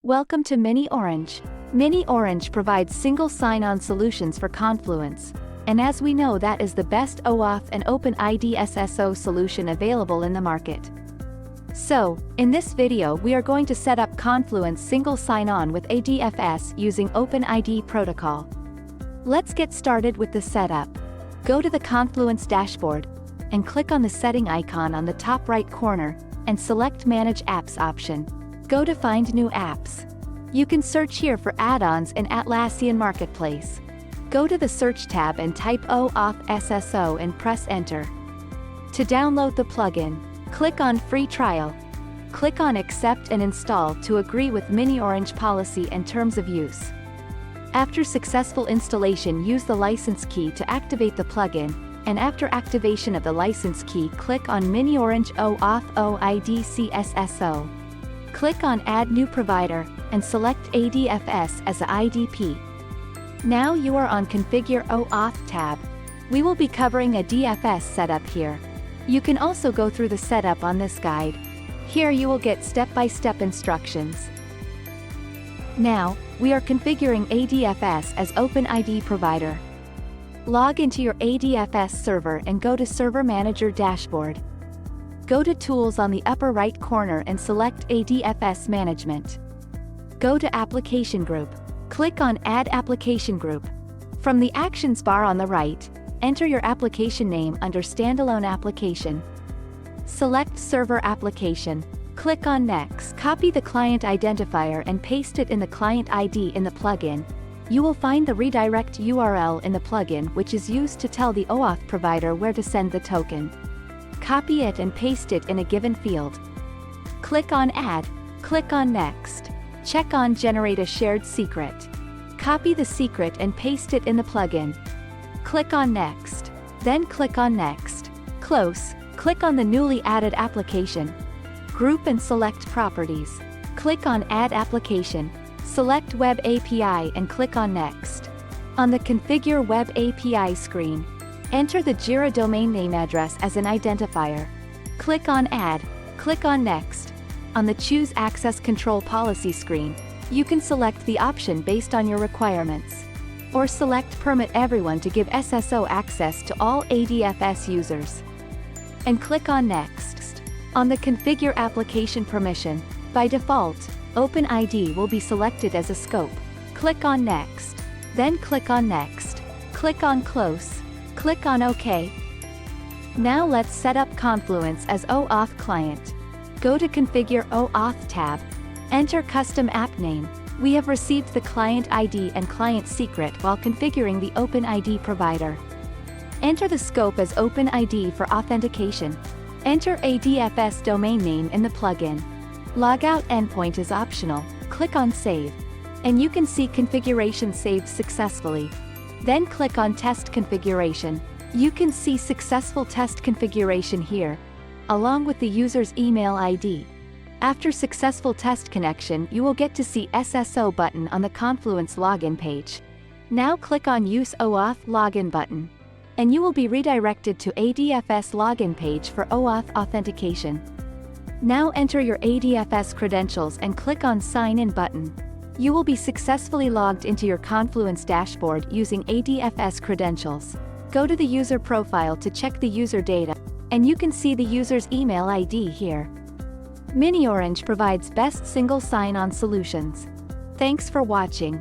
Welcome to Mini Orange. Mini Orange provides single sign-on solutions for Confluence, and as we know, that is the best OAuth and OpenID SSO solution available in the market. So, in this video we are going to set up Confluence single sign-on with ADFS using OpenID protocol. Let's get started with the setup. Go to the Confluence dashboard, and click on the setting icon on the top right corner, and select Manage Apps option. Go to Find New Apps. You can search here for add-ons in Atlassian Marketplace. Go to the Search tab and type OAuth SSO and press Enter. To download the plugin, click on Free Trial. Click on Accept and Install to agree with Mini Orange policy and terms of use. After successful installation, use the license key to activate the plugin, and after activation of the license key, click on Mini Orange OAuth OID CSSO. Click on Add New Provider, and select ADFS as a IDP. Now you are on Configure OAuth tab. We will be covering a DFS setup here. You can also go through the setup on this guide. Here you will get step-by-step instructions. Now, we are configuring ADFS as OpenID provider. Log into your ADFS server and go to Server Manager dashboard. Go to Tools on the upper right corner and select ADFS Management. Go to Application Group. Click on Add Application Group. From the Actions bar on the right, enter your application name under Standalone Application. Select Server Application. Click on Next. Copy the client identifier and paste it in the client ID in the plugin. You will find the redirect URL in the plugin, which is used to tell the OAuth provider where to send the token. Copy it and paste it in a given field. Click on Add. Click on Next. Check on Generate a shared secret. Copy the secret and paste it in the plugin. Click on Next. Then click on Next. Close. Click on the newly added application. Group and select Properties. Click on Add Application. Select Web API and click on Next. On the Configure Web API screen, enter the Jira domain name address as an identifier. Click on Add. Click on Next. On the Choose Access Control Policy screen, you can select the option based on your requirements. Or select Permit Everyone to give SSO access to all ADFS users. And click on Next. On the Configure Application Permission, by default, OpenID will be selected as a scope. Click on Next. Then click on Next. Click on Close. Click on OK. Now let's set up Confluence as OAuth client. Go to Configure OAuth tab. Enter Custom App Name. We have received the client ID and client secret while configuring the OpenID provider. Enter the scope as OpenID for authentication. Enter ADFS domain name in the plugin. Logout endpoint is optional. Click on Save. And you can see configuration saved successfully. Then click on Test Configuration. You can see successful test configuration here, along with the user's email ID. After successful test connection, you will get to see SSO button on the Confluence login page. Now click on Use OAuth Login button, and you will be redirected to ADFS login page for OAuth authentication. Now enter your ADFS credentials and click on Sign In button. You will be successfully logged into your Confluence dashboard using ADFS credentials. Go to the user profile to check the user data, and you can see the user's email ID here. Mini Orange provides best single sign-on solutions. Thanks for watching.